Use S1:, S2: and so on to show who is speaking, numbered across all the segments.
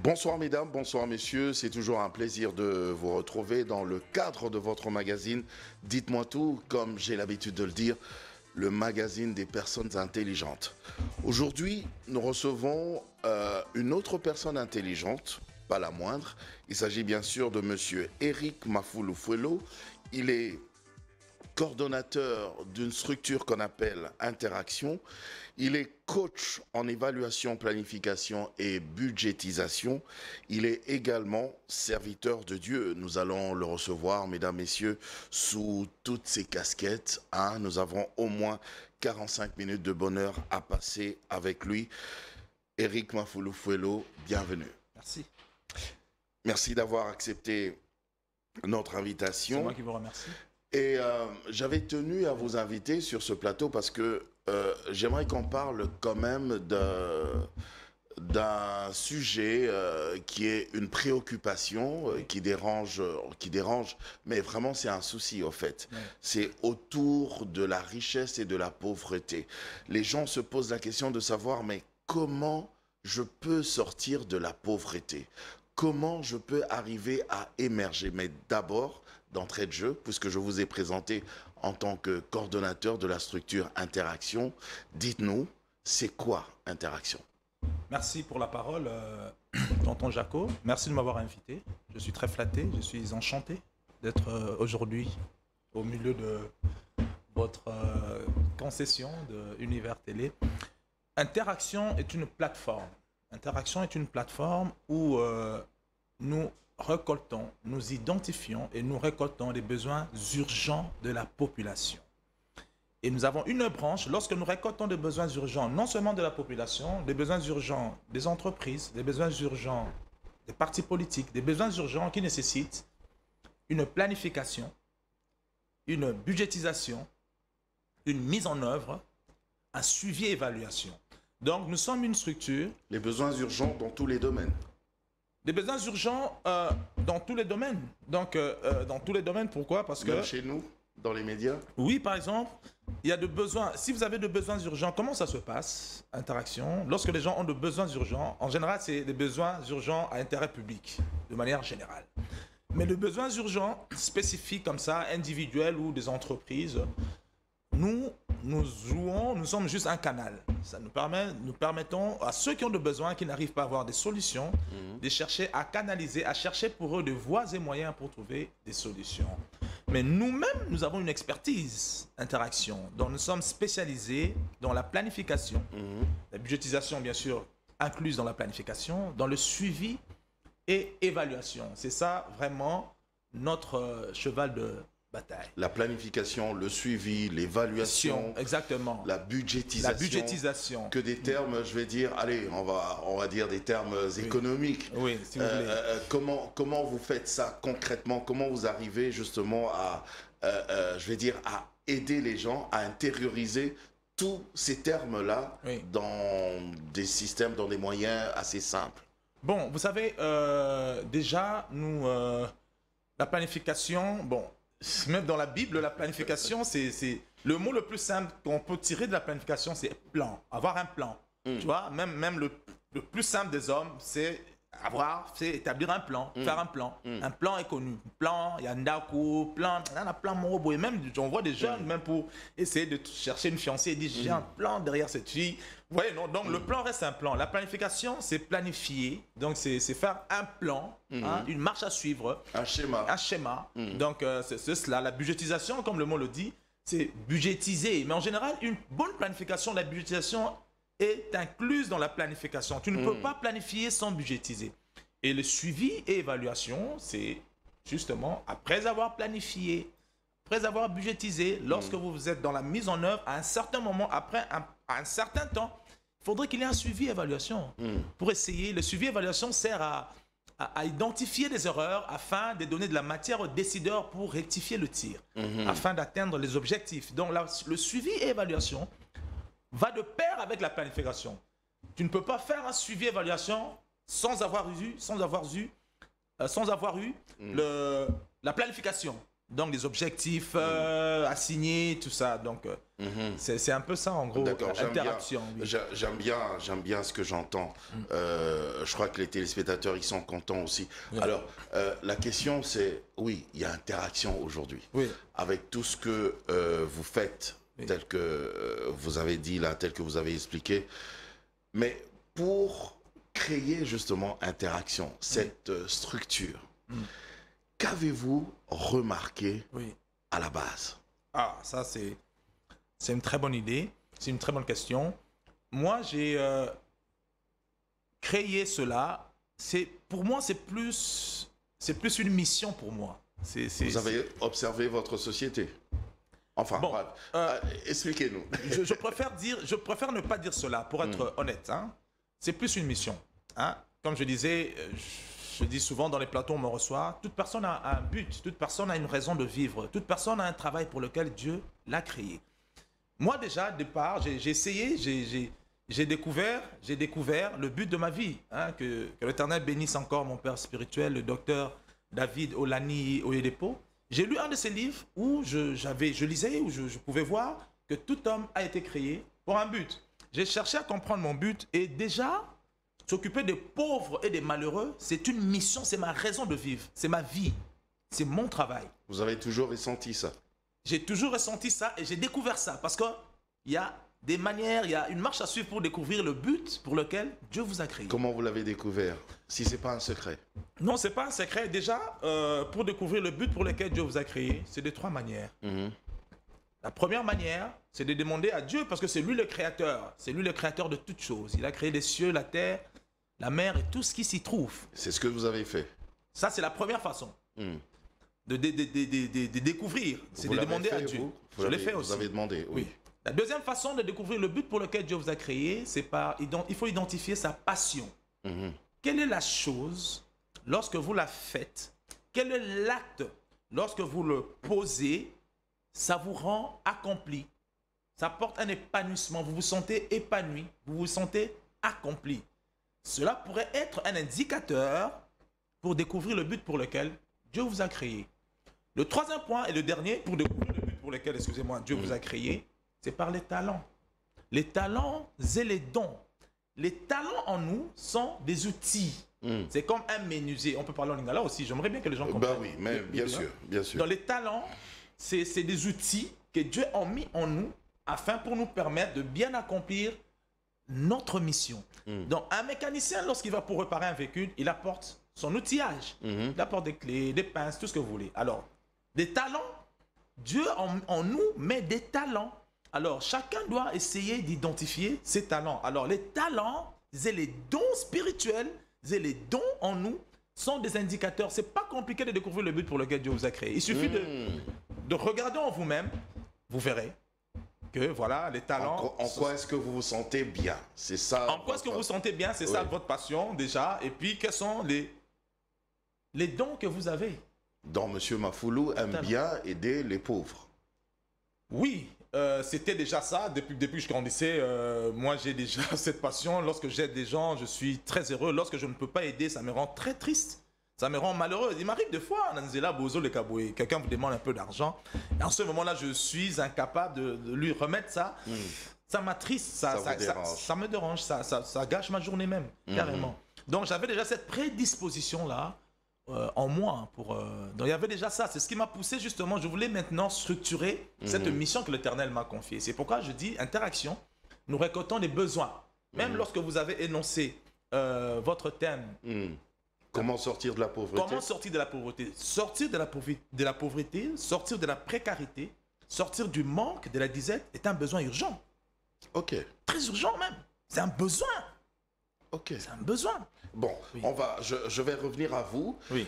S1: Bonsoir mesdames, bonsoir messieurs, c'est toujours un plaisir de vous retrouver dans le cadre de votre magazine Dites-moi tout, comme j'ai l'habitude de le dire, le magazine des personnes intelligentes. Aujourd'hui, nous recevons une autre personne intelligente, pas la moindre. Il s'agit bien sûr de monsieur Eric Mafulufuelo. Il est coordonnateur d'une structure qu'on appelle Interaction. Il est coach en évaluation, planification et budgétisation. Il est également serviteur de Dieu. Nous allons le recevoir, mesdames, messieurs, sous toutes ses casquettes. Nous avons au moins 45 minutes de bonheur à passer avec lui. Eric Mafulufuelo, bienvenue.
S2: Merci.
S1: Merci d'avoir accepté notre invitation.
S2: C'est moi qui vous remercie.
S1: Et j'avais tenu à vous inviter sur ce plateau parce que j'aimerais qu'on parle quand même d'un sujet qui est une préoccupation, qui dérange, mais vraiment c'est un souci au fait. Oui. C'est autour de la richesse et de la pauvreté. Les gens se posent la question de savoir, mais comment je peux sortir de la pauvreté? Comment je peux arriver à émerger? Mais d'abord, d'entrée de jeu, puisque je vous ai présenté en tant que coordonnateur de la structure Interaction. Dites-nous, c'est quoi Interaction?
S2: Merci pour la parole, tonton Jaco. Merci de m'avoir invité. Je suis très flatté, je suis enchanté d'être aujourd'hui au milieu de votre concession de Univers Télé. Interaction est une plateforme. Interaction est une plateforme où nous récoltons, nous identifions et nous récoltons les besoins urgents de la population. Et nous avons une branche, lorsque nous récoltons des besoins urgents, non seulement de la population, des besoins urgents des entreprises, des besoins urgents des partis politiques, des besoins urgents qui nécessitent une planification, une budgétisation, une mise en œuvre, un suivi et évaluation. Donc nous sommes une structure...
S1: Les besoins urgents dans tous les domaines.
S2: Des besoins urgents dans tous les domaines. Donc, dans tous les domaines, pourquoi? Parce que...
S1: Même chez nous, dans les médias?
S2: Oui, par exemple, il y a des besoins... Si vous avez des besoins urgents, comment ça se passe, Interaction? Lorsque les gens ont des besoins urgents, en général, c'est des besoins urgents à intérêt public, de manière générale. Mais les besoins urgents spécifiques comme ça, individuels ou des entreprises, nous sommes juste un canal. Ça nous permettons à ceux qui ont des besoins, qui n'arrivent pas à avoir des solutions, de chercher à canaliser, à chercher pour eux des voies et moyens pour trouver des solutions. Mais nous-mêmes, nous avons une expertise Interaction, dont nous sommes spécialisés dans la planification, la budgétisation bien sûr incluse dans la planification, dans le suivi et évaluation. C'est ça vraiment notre cheval de bataille.
S1: La planification, le suivi, l'évaluation,
S2: exactement.
S1: La budgétisation. Que des termes, je vais dire, allez, on va dire des termes économiques.
S2: Oui, si vous voulez.
S1: Comment vous faites ça concrètement? Comment vous arrivez justement à, je vais dire, à aider les gens à intérioriser tous ces termes-là dans des systèmes, dans des moyens assez simples?
S2: Bon, vous savez, déjà, nous, la planification, bon, même dans la Bible, la planification, c'est le mot le plus simple qu'on peut tirer de la planification, c'est plan, avoir un plan. Tu vois, même le plus simple des hommes, c'est établir un plan, faire un plan. Un plan est connu. Plan, il y a Ndaku, plan, il y en a plein Morobo. Et même, on voit des jeunes, même pour essayer de chercher une fiancée, ils disent, j'ai un plan derrière cette fille. Vous voyez, non, donc le plan reste un plan. La planification, c'est planifier. Donc, c'est faire un plan, une marche à suivre.
S1: Un schéma.
S2: Un schéma. Donc, c'est cela. La budgétisation, comme le mot le dit, c'est budgétiser. Mais en général, une bonne planification, la budgétisation est incluse dans la planification. Tu ne peux pas planifier sans budgétiser. Et le suivi et évaluation, c'est justement après avoir planifié, après avoir budgétisé, lorsque vous êtes dans la mise en œuvre, à un certain moment, après un certain temps, il faudrait qu'il y ait un suivi et évaluation. Pour essayer, le suivi et évaluation sert à identifier les erreurs afin de donner de la matière aux décideurs pour rectifier le tir, afin d'atteindre les objectifs. Donc là, le suivi et évaluation va de pair avec la planification. Tu ne peux pas faire un suivi et évaluation sans avoir eu la planification. donc des objectifs assignés, tout ça. Donc, c'est un peu ça, en gros, interaction.
S1: J'aime bien ce que j'entends. Je crois que les téléspectateurs, ils sont contents aussi. Oui. Alors, la question, c'est, oui, il y a interaction aujourd'hui. Oui. Avec tout ce que vous faites, tel que vous avez dit là, tel que vous avez expliqué. Mais pour créer justement interaction, cette structure, qu'avez-vous remarqué à la base?
S2: Ah, ça c'est une très bonne idée, c'est une très bonne question. Moi, j'ai créé cela. Pour moi, c'est plus une mission pour moi.
S1: Vous avez observé votre société? Enfin, bon, expliquez-nous.
S2: je préfère ne pas dire cela, pour être honnête. Hein. C'est plus une mission. Hein. Comme je disais, je dis souvent dans les plateaux, on me reçoit, toute personne a un but, toute personne a une raison de vivre, toute personne a un travail pour lequel Dieu l'a créé. Moi déjà, au départ, j'ai essayé, j'ai découvert le but de ma vie. Hein, que l'Éternel bénisse encore mon père spirituel, le docteur David Olani Oyedepo. J'ai lu un de ses livres où je lisais, où je pouvais voir que tout homme a été créé pour un but. J'ai cherché à comprendre mon but et déjà, s'occuper des pauvres et des malheureux, c'est une mission, c'est ma raison de vivre, c'est ma vie, c'est mon travail.
S1: Vous avez toujours ressenti ça?
S2: J'ai toujours ressenti ça et j'ai découvert ça parce qu'il y a des manières, il y a une marche à suivre pour découvrir le but pour lequel Dieu vous a créé.
S1: Comment vous l'avez découvert, si ce n'est pas un secret?
S2: Non, ce n'est pas un secret. Déjà, pour découvrir le but pour lequel Dieu vous a créé, c'est de 3 manières. La première manière, c'est de demander à Dieu, parce que c'est lui le créateur. C'est lui le créateur de toutes choses. Il a créé les cieux, la terre, la mer et tout ce qui s'y trouve.
S1: C'est ce que vous avez fait.
S2: Ça, c'est la première façon de découvrir. C'est de demander à Dieu. Je l'ai fait aussi.
S1: Vous avez demandé, oui.
S2: La deuxième façon de découvrir le but pour lequel Dieu vous a créé, c'est il faut identifier sa passion. Quelle est la chose, lorsque vous la faites, quel est l'acte, lorsque vous le posez, ça vous rend accompli. Ça apporte un épanouissement. Vous vous sentez épanoui, vous vous sentez accompli. Cela pourrait être un indicateur pour découvrir le but pour lequel Dieu vous a créé. Le troisième point et le dernier, pour découvrir le but pour lequel, excusez-moi, Dieu vous a créé, c'est par les talents. Les talents et les dons. Les talents en nous sont des outils. C'est comme un menuisier. On peut parler en lingala aussi. J'aimerais bien que les gens comprennent.
S1: Ben oui, mais bien sûr, bien sûr.
S2: Dans les talents, c'est des outils que Dieu a mis en nous afin pour nous permettre de bien accomplir notre mission. Donc, un mécanicien, lorsqu'il va pour réparer un véhicule, il apporte son outillage. Il apporte des clés, des pinces, tout ce que vous voulez. Alors, des talents, Dieu en nous met des talents. Alors, chacun doit essayer d'identifier ses talents. Alors, les talents et les dons spirituels et les dons en nous sont des indicateurs. Ce n'est pas compliqué de découvrir le but pour lequel Dieu vous a créé. Il suffit de regarder en vous-même, vous verrez que voilà, les talents...
S1: En quoi est-ce que vous vous sentez bien? C'est ça.
S2: En quoi est-ce que vous vous sentez bien? C'est ça votre passion déjà. Et puis, quels sont les dons que vous avez?
S1: Donc, M. Mafoulou aime bien aider les pauvres.
S2: Oui, c'était déjà ça. Depuis que je grandissais, moi j'ai déjà cette passion. Lorsque j'aide des gens, je suis très heureux. Lorsque je ne peux pas aider, ça me rend très triste. Ça me rend malheureux. Il m'arrive des fois, quelqu'un vous demande un peu d'argent. Et en ce moment-là, je suis incapable de lui remettre ça. Ça m'attriste, ça me dérange, ça gâche ma journée même, carrément. Donc j'avais déjà cette prédisposition-là en moi. Donc il y avait déjà ça. C'est ce qui m'a poussé justement. Je voulais maintenant structurer cette mission que l'Éternel m'a confiée. C'est pourquoi je dis interaction. Nous récoltons les besoins. Même lorsque vous avez énoncé votre thème.
S1: Comment sortir de la pauvreté?
S2: Comment sortir de la pauvreté? Sortir de la pauvreté, sortir de la précarité, sortir du manque, de la disette est un besoin urgent.
S1: Ok.
S2: Très urgent même. C'est un besoin.
S1: Ok.
S2: C'est un besoin.
S1: Bon, je vais revenir à vous.
S2: Oui.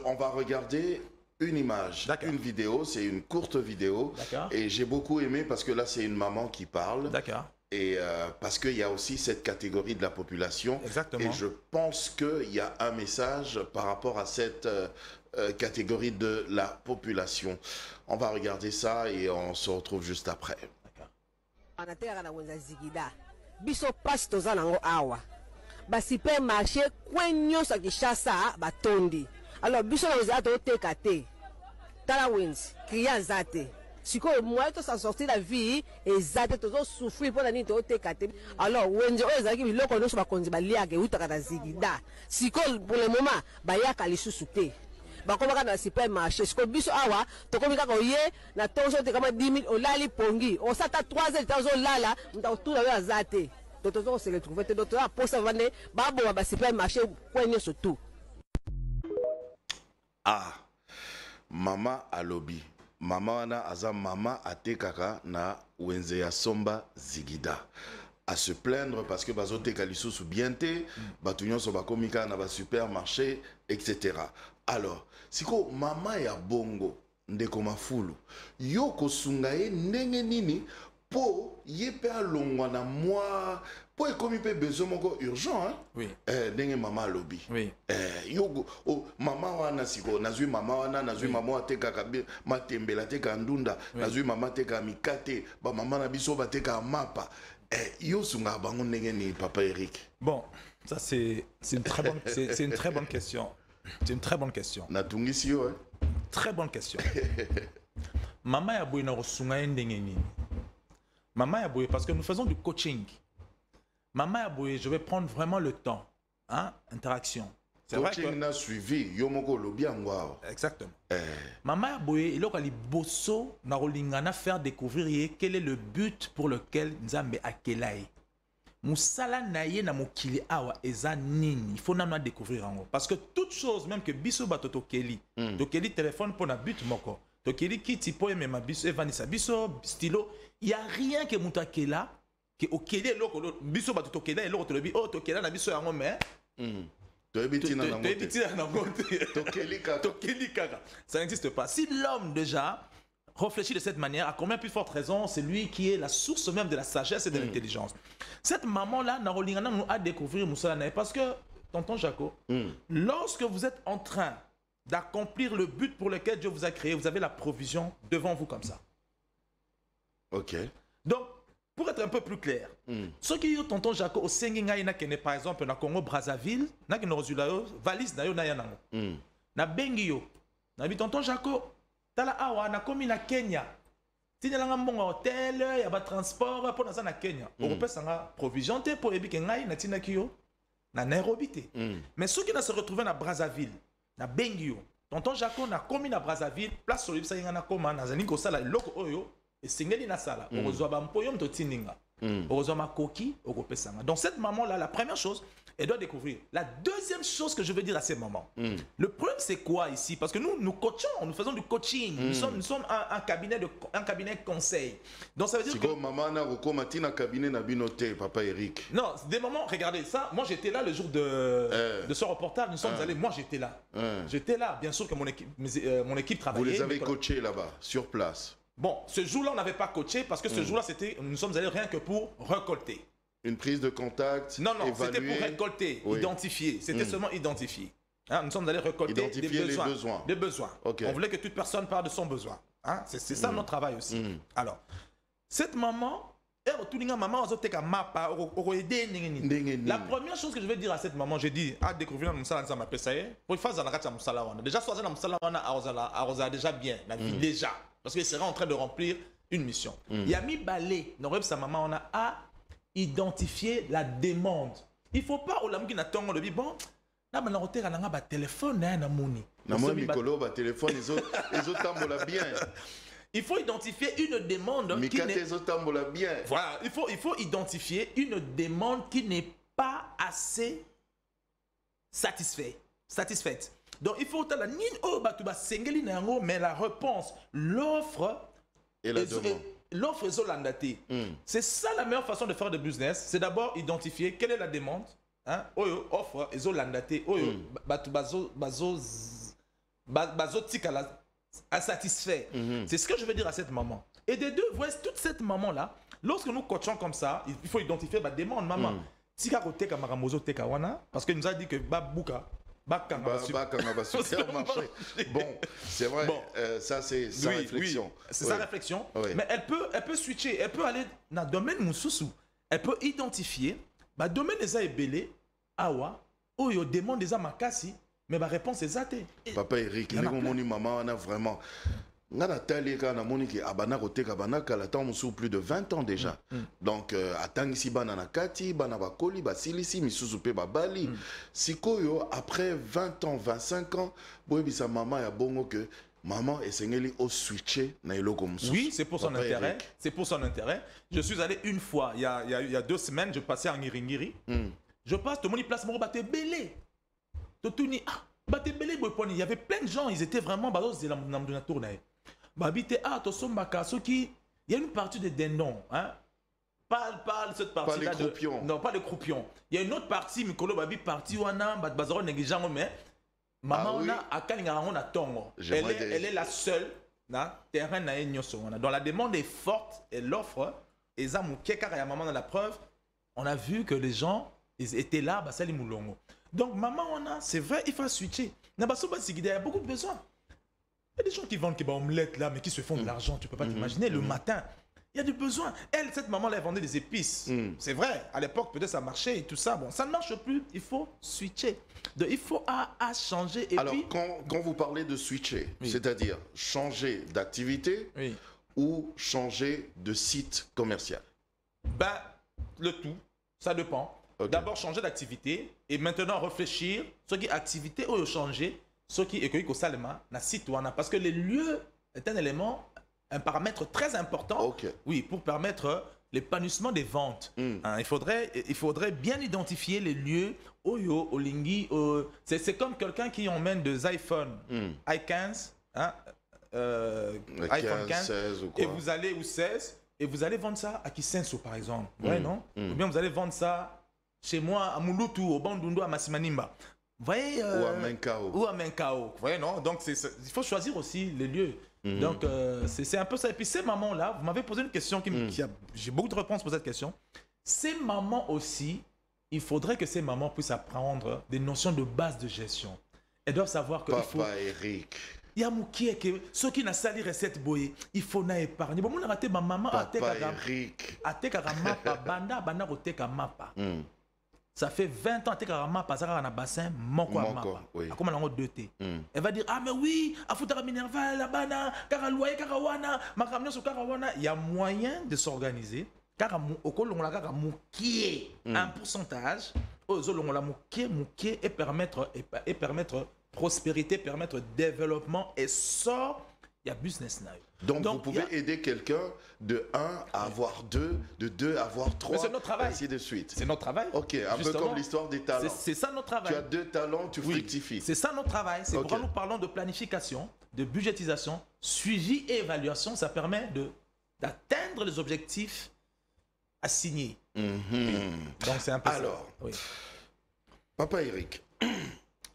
S1: On va regarder une image, une vidéo. C'est une courte vidéo. Et j'ai beaucoup aimé parce que là, c'est une maman qui parle.
S2: D'accord.
S1: Et parce qu'il y a aussi cette catégorie de la population.
S2: Exactement.
S1: Et je pense qu'il y a un message par rapport à cette catégorie de la population. On va regarder ça et on se retrouve juste après.
S3: Biso pasi toza nango awa ba supermarché kwen nyonso Kinshasa batondi Alors biso na eza to teka te. Tala wins, client zate. Siko moi to s'en sortir la vie et zate to souffrir pour la nini to teka te. Alors wenze o ezaki biloko no so ba konzi ba liake utaka na zigida. Siko pour le moment ba yaka lisusu te. Bakomaka na supermarché siko biso awa tokomika ko ye na tozo te kama 10 000 olali pongi osata 3 heures tazo lala mtakutuna yo azate totozo se retrouver te docteur aposa vane babo ba supermarché kwenye surtout.
S1: Ah, mama alobi. Mama wana aza mama atekaka na wenze ya somba zigida. À se plaindre parce que bazo teka lisusu bien te, batu nyonso bakomika na ba supermarché, etc. Alors, siko mama ya bongo ndeko mafulu, yo kosunga ye ndenge nini po ye pe alongwa na moi po ekomi pe besoin moko urgent hein?
S2: Oui.
S1: Ndenge mama alobi.
S2: Oui.
S1: Yo mama wana siko nazwi mama wana nazwi mama ateka matembela teka ndunda nazwi mama teka mikate ba mama na biso bateka mapa. Yo sunga bango ndenge ni papa Eric.
S2: Bon, ça c'est une très bonne c'est une très bonne question. C'est une très bonne question.
S1: Natungisi yo hein.
S2: Très bonne question. Maman ya boye na rosunga ndenge nini. Maman ya boye parce que nous faisons du coaching. Maman ya boye, je vais prendre vraiment le temps, hein, interaction.
S1: C'est vrai que n'a suivi yo moko lobi angwa.
S2: Exactement. Maman ya boye, il a bosso na rolingana faire découvrir quel est le but pour lequel Nzambe akelai. Musala naye na mokili awa eza nini. Il faut na découvrir en haut. Parce que toute chose, même que biso batoto keli, to keli téléphone pour na but moko, to keli kiti po ma biso evanisa biso stylo, il y a rien que mutakela que au keli loko biso batoto kela loko to lebi oh to kela na biso yango mais ça n'existe pas. Si l'homme déjà réfléchit de cette manière, à combien plus forte raison, c'est lui qui est la source même de la sagesse et de l'intelligence. Cette maman-là, Narolingana nous a découvert Moussala parce que, tonton Jaco, lorsque vous êtes en train d'accomplir le but pour lequel Dieu vous a créé, vous avez la provision devant vous comme ça.
S1: Ok.
S2: Donc, pour être un peu plus clair, ceux qui ont tonton Jaco au Senginga, par exemple, na Congo Brazzaville, na qui nous valise na yo na yanango. Na Bengio, na bi tonton Jaco, tala awa na komi na Kenya. Tina langa mbongo hotel, ya ba transport pour na Kenya. Européen sanga provision te pour ebi kengai na tina kiyo na Nairobi te. Mais ceux qui na se retrouver na Brazzaville, na Bengio, tonton Jaco na komi na Brazzaville, place sur l'ibsa yanga na koma na zaningo sala loko oyo. Et singeli na sala, orozwa ba mpoyom to tininga. Orozwa ma koki, okopesanga. Donc cette maman là, la première chose, elle doit découvrir. La deuxième chose que je veux dire à ces mamans. Le problème c'est quoi ici? Parce que nous coachons, nous faisons du coaching. Nous sommes un cabinet conseil. Donc ça veut dire que
S1: maman na rokomatina cabinet na binote papa Eric.
S2: Non, des moments, regardez ça, moi j'étais là le jour de ce reportage, nous sommes allés, moi j'étais là. J'étais là, bien sûr que mon équipe travaillait.
S1: Vous les avez coachés là-bas, sur place?
S2: Bon, ce jour-là, on n'avait pas coaché parce que ce jour-là, nous sommes allés rien que pour récolter.
S1: Une prise de contact?
S2: Non, c'était pour récolter, identifier. C'était seulement identifier. Hein, nous sommes allés récolter
S1: identifier
S2: des besoins.
S1: Les besoins.
S2: Des besoins.
S1: Okay.
S2: On voulait que toute personne parle de son besoin. Hein? C'est ça notre travail aussi. Alors, cette maman, la première chose que je vais dire à cette maman, j'ai dit, à découvrir nous ça m'a payé. Pour faire ça, déjà, soit ça déjà bien, la vie déjà. Parce qu'il sera en train de remplir une mission. Yami Balé, sa maman, on a identifié la demande. Il ne faut pas, au lami qui n'attend le bon, là, on a un téléphone, un amoni.
S1: Téléphone, ils ont bien.
S2: Il faut identifier une demande qui n'est
S1: bien.
S2: Voilà, il faut identifier une demande qui n'est pas assez satisfaite. Donc il faut mais la réponse, l'offre
S1: et la demande.
S2: L'offre est zolandate. C'est ça la meilleure façon de faire de business, c'est d'abord identifier quelle est la demande, hein, offre et zolandate, insatisfait. C'est ce que je veux dire à cette maman. Et des deux, voyez, toute cette maman-là, lorsque nous coachons comme ça, il faut identifier la demande, maman. Parce qu'il nous a dit que Babouka,
S1: bon, c'est vrai, bon, ça c'est sa réflexion.
S2: Oui, c'est sa réflexion, mais elle peut switcher, elle peut aller dans le domaine Moussoussou. Elle peut identifier, le domaine des Aébélé, Awa, Oyo demande des Amakasi, mais ma réponse est zatée.
S1: Papa Eric, moni maman, on a vraiment. On a la télé quand on a moni qui abana roté kabana kalatam sous plus de 20 ans déjà. Donc attends ici banana kati, banana koli, basilisi, misuzupe babali. Sikoyo après 20 ans, 25 ans, boy bisa maman ya bongo que maman et sengeli au switché na eloko mususu.
S2: Oui, c'est pour son intérêt. C'est pour son intérêt. Je suis allé une fois, il y a 2 semaines, je passais en Ngiringiri. Je passe, tout le monde y place mon baté belé. Totuni, baté belé, il y avait plein de gens, ils étaient vraiment bados de la tournée. Babité, tosombaka, ceux qui. Il y a une partie des dindons, hein. Pas cette partie-là.
S1: Pas les croupions.
S2: Non, pas les croupions. Il y a une autre partie, Mikolo Babi, partie où on a, bazaro négligeant, mais. Maman, on a, à Kalinga, on a Tongo. Elle est la seule, terrain na nyoso. Donc la demande est forte et l'offre, et ça, maman dans la preuve, on a vu que les gens, ils étaient là, bah, ça les moulongo. Donc maman, on a, c'est vrai, il faut switcher. Il y a beaucoup de besoins. Il y a des gens qui vendent des omelettes là, mais qui se font de l'argent, tu peux pas t'imaginer. Le matin, il y a du besoin. Elle, cette maman-là, elle vendait des épices. C'est vrai, à l'époque, peut-être ça marchait et tout ça. Bon, ça ne marche plus, il faut switcher. Donc, il faut changer. Et
S1: alors,
S2: puis...
S1: quand vous parlez de switcher, c'est-à-dire changer d'activité ou changer de site commercial?
S2: Ben, le tout, ça dépend. Okay. D'abord, changer d'activité et maintenant réfléchir ce qui est activité ou changer. Ce qui est que Salema na citoyen parce que les lieux est un élément, un paramètre très important, oui, pour permettre l'épanouissement des ventes. Hein, il faudrait bien identifier les lieux. Oyo, Olingi, c'est comme quelqu'un qui emmène des iPhone, i15, hein, iPhone 15, 16 ou quoi. Et vous allez ou 16 et vous allez vendre ça à Kisenso par exemple, ouais, non? Ou bien vous allez vendre ça chez moi à Mulutu, au Bandundu, à Massimanimba. Vous voyez,
S1: ou à Menkao.
S2: Ou à Menkao. Vous voyez, non? Donc, il faut choisir aussi les lieux. Donc, c'est un peu ça. Et puis, ces mamans-là, vous m'avez posé une question j'ai beaucoup de réponses pour cette question. Ces mamans aussi, il faudrait que ces mamans puissent apprendre des notions de base de gestion. Elles doivent savoir que.
S1: Papa Eric.
S2: Il y a mouki que ceux qui n'ont sali recette boye, il faut na épargner. Bon, on a raté ma maman
S1: à Eric.
S2: À teka mapa, banda roteka mapa. Ça fait 20 ans que tu as passé dans un bassin, comme on a 2T. Elle va dire, ah mais oui, à foutre Minerval, la bana, Karalouaye, Karawana, ma camion sur Karawana. Il y a moyen de s'organiser. Car au col, on a un pourcentage, et permettre prospérité, permettre développement et sort, il y a business now.
S1: Donc vous pouvez aider quelqu'un de 1 à avoir 2, de 2 à avoir 3,
S2: c'est notre travail.
S1: Ainsi de suite.
S2: C'est notre travail.
S1: Ok, un peu comme l'histoire des talents.
S2: C'est ça notre travail.
S1: Tu as 2 talents, tu fructifies.
S2: C'est ça notre travail. C'est pourquoi nous parlons de planification, de budgétisation, suivi et évaluation. Ça permet d'atteindre les objectifs assignés. Donc c'est un peu
S1: alors,
S2: ça.
S1: Papa Eric,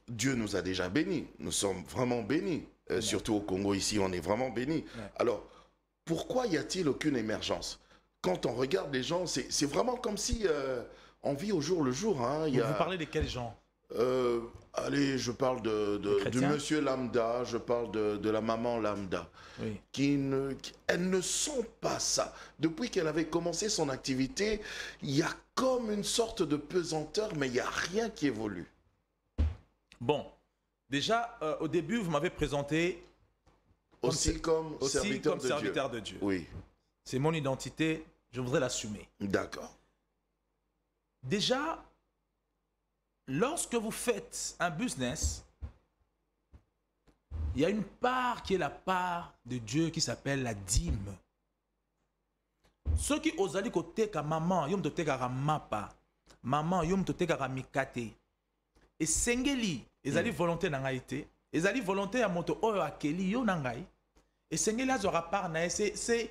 S1: Dieu nous a déjà bénis. Nous sommes vraiment bénis. Surtout au Congo, ici, on est vraiment bénis. Alors, pourquoi y a-t-il aucune émergence? Quand on regarde les gens, c'est vraiment comme si on vit au jour le jour. Hein.
S2: Vous parlez de quels gens?
S1: Allez, je parle du monsieur lambda, je parle de la maman lambda. Elles ne sont pas ça. Depuis qu'elle avait commencé son activité, il y a comme une sorte de pesanteur, mais il n'y a rien qui évolue.
S2: Bon. Déjà, au début, vous m'avez présenté
S1: aussi comme serviteur
S2: de Dieu.
S1: Oui.
S2: C'est mon identité, je voudrais l'assumer.
S1: D'accord.
S2: Déjà, lorsque vous faites un business, il y a une part qui est la part de Dieu qui s'appelle la dîme. Ceux qui osent aller côté ka maman, yom to teka mapa, maman yom to teka mikate. Et sengeli, ils allaient volonté dans été, ils allaient volonté à moto oyo akeli yo nangai. Et sengeli azora par na c'est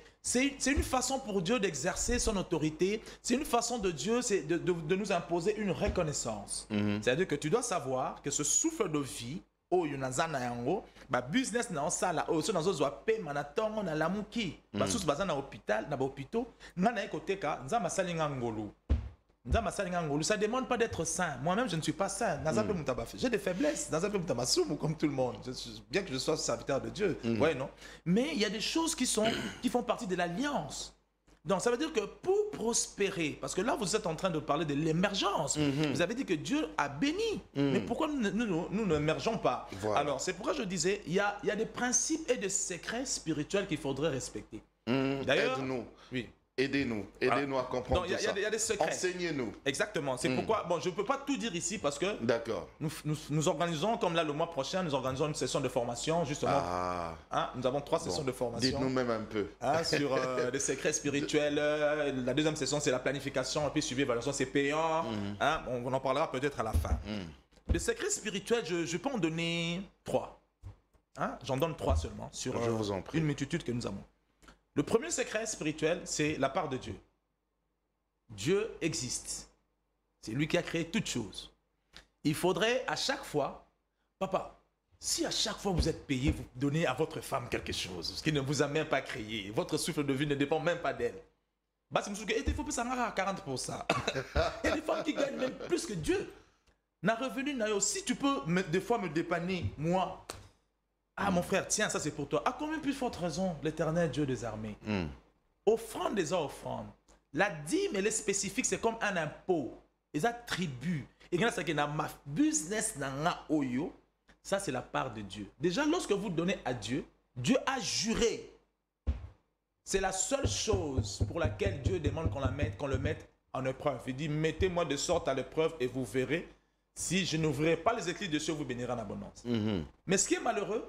S2: une façon pour Dieu d'exercer son autorité, c'est une façon de Dieu de nous imposer une reconnaissance. C'est-à-dire que tu dois savoir que ce souffle de vie oyo nazana yango ba business na osala oyo so nazo zwa pe manatongo na lamuki ba susu bazana hôpital na ba hôpitaux ngana ekoteka nzamba salinga ngolu. Ça ne demande pas d'être saint. Moi-même, je ne suis pas saint. J'ai des faiblesses. Comme tout le monde. Bien que je sois serviteur de Dieu. Ouais, non? Mais il y a des choses qui font partie de l'alliance. Donc, ça veut dire que pour prospérer, parce que là, vous êtes en train de parler de l'émergence. Vous avez dit que Dieu a béni. Mais pourquoi nous n'émergeons pas?
S1: Voilà.
S2: Alors, c'est pourquoi je disais, il y a des principes et des secrets spirituels qu'il faudrait respecter. D'ailleurs,
S1: aide-nous.
S2: Oui.
S1: Aidez-nous. Aidez-nous à comprendre
S2: Donc, il
S1: tout ça.
S2: y a des secrets.
S1: Enseignez-nous.
S2: Exactement. C'est pourquoi, bon, je ne peux pas tout dire ici parce que
S1: D'accord.
S2: nous organisons, comme là, le mois prochain, nous organisons une session de formation, justement. Hein, nous avons 3 sessions de formation.
S1: Dites-nous même un peu.
S2: Hein, sur les secrets spirituels. La deuxième session, c'est la planification. Et puis, suivi évaluation, c'est payant. Hein, on en parlera peut-être à la fin. Les secrets spirituels, je peux en donner 3. Hein, j'en donne 3 seulement sur
S1: Je vous en prie.
S2: une multitude que nous avons. Le premier secret spirituel, c'est la part de Dieu. Dieu existe. C'est lui qui a créé toutes choses. Il faudrait à chaque fois, papa, si à chaque fois vous êtes payé, vous donnez à votre femme quelque chose, ce qui ne vous a même pas créé, votre souffle de vie ne dépend même pas d'elle. Bah, c'est monsieur, il faut que ça à 40%. Il y a des femmes qui gagnent même plus que Dieu. N'a revenu, si tu peux des fois me dépanner, moi. Ah, mon frère, tiens, ça c'est pour toi. À combien plus forte raison, l'Éternel Dieu des armées? Offrande des offrandes. La dîme, elle est spécifique, c'est comme un impôt. Les attributs. Et grâce à ce ma business n'a oyo, ça c'est la part de Dieu. Déjà, lorsque vous donnez à Dieu, Dieu a juré. C'est la seule chose pour laquelle Dieu demande qu'on le mette en épreuve. Il dit, mettez-moi de sorte à l'épreuve et vous verrez. Si je n'ouvrirai pas les éclits de cieux, vous bénirez en abondance. Mais ce qui est malheureux,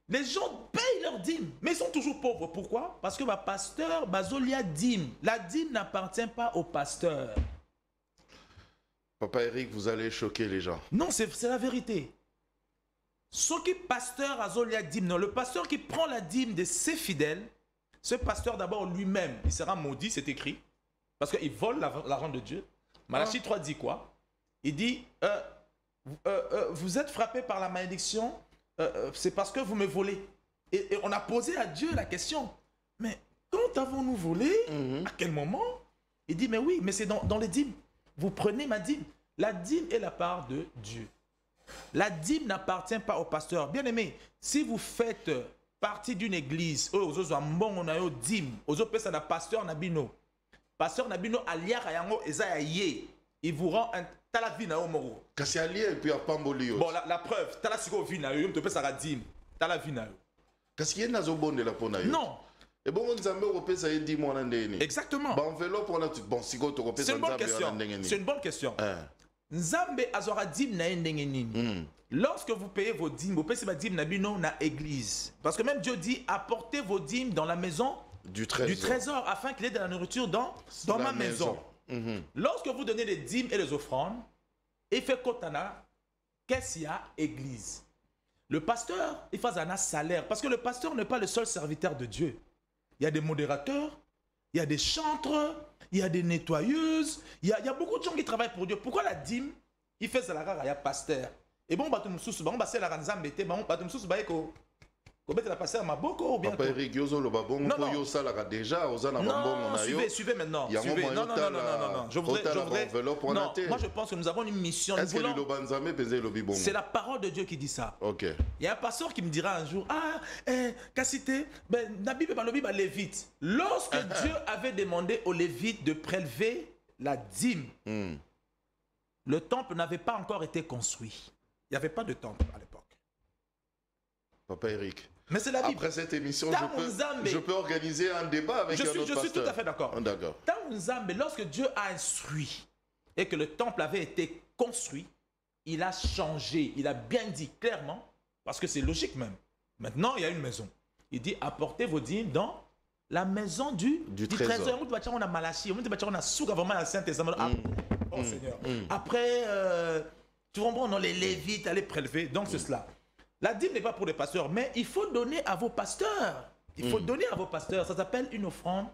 S2: les gens payent leur dîme, mais ils sont toujours pauvres. Pourquoi? Parce que ma pasteur, Bazolia dîme. La dîme n'appartient pas au pasteur.
S1: Papa Eric, vous allez choquer les gens.
S2: Non, c'est la vérité. Ce qui pasteur Azolia dîme, non, le pasteur qui prend la dîme de ses fidèles, ce pasteur d'abord lui-même, il sera maudit, c'est écrit, parce qu'il vole l'argent de Dieu. Malachie 3 dit quoi? Il dit, vous êtes frappé par la malédiction, c'est parce que vous me volez. Et on a posé à Dieu la question, mais quand avons-nous volé? À quel moment? Il dit, mais oui, mais c'est dans les dîmes. Vous prenez ma dîme. La dîme est la part de Dieu. La dîme n'appartient pas au pasteur. Bien aimé, si vous faites partie d'une église, pasteur Nabino il vous rend un talavina au moro. Bon, la preuve, talasiko vina yo, tu peux ça dîme, talavina yo. Non.
S1: Et bon,
S2: Exactement. C'est une bonne question. C'est une bonne question. Nzambe azora dîme na ndenge nini. Lorsque vous payez vos dîmes, vous payez vos dîmes na na église. Parce que même Dieu dit apportez vos dîmes dans la maison
S1: du trésor
S2: afin qu'il y ait de la nourriture dans ma maison. Lorsque vous donnez les dîmes et les offrandes, il fait kotana, qu'est-ce qu'il y a? Église. Le pasteur, il fait un salaire. Parce que le pasteur n'est pas le seul serviteur de Dieu. Il y a des modérateurs, il y a des chantres, il y a des nettoyeuses, il y a beaucoup de gens qui travaillent pour Dieu. Pourquoi la dîme, il fait ça il y a pasteur? Et bon, on va la ranzam bete, on la pasteur maboko ou bien.
S1: Papa Eric Yozo le babon, yo ça la déjà,
S2: non, suivez maintenant. Suivez. Non. Je voudrais. Non, moi je pense que nous avons une mission. C'est la parole de Dieu qui dit ça.
S1: Ok.
S2: Il y a un pasteur qui me dira un jour, Cassité, Nabi Balobi lévite. Lorsque Dieu avait demandé aux lévites de prélever la dîme, le temple n'avait pas encore été construit. Il n'y avait pas de temple à l'époque.
S1: Papa Eric.
S2: Mais c'est la Bible.
S1: Après cette émission, je peux organiser un débat avec un autre pasteur.
S2: Je suis tout à fait d'accord.
S1: D'accord.
S2: Lorsque Dieu a instruit et que le temple avait été construit, il a changé. Il a bien dit clairement, parce que c'est logique même. Maintenant, il y a une maison. Il dit apportez vos dîmes dans la maison du trésor. On a Malachie, on a Souga, vraiment la Sainte Testament. Oh Seigneur. Après, tu comprends, on a les Lévites à les prélever. Donc c'est cela. La dîme n'est pas pour les pasteurs, mais il faut donner à vos pasteurs. Il faut donner à vos pasteurs. Ça s'appelle une offrande,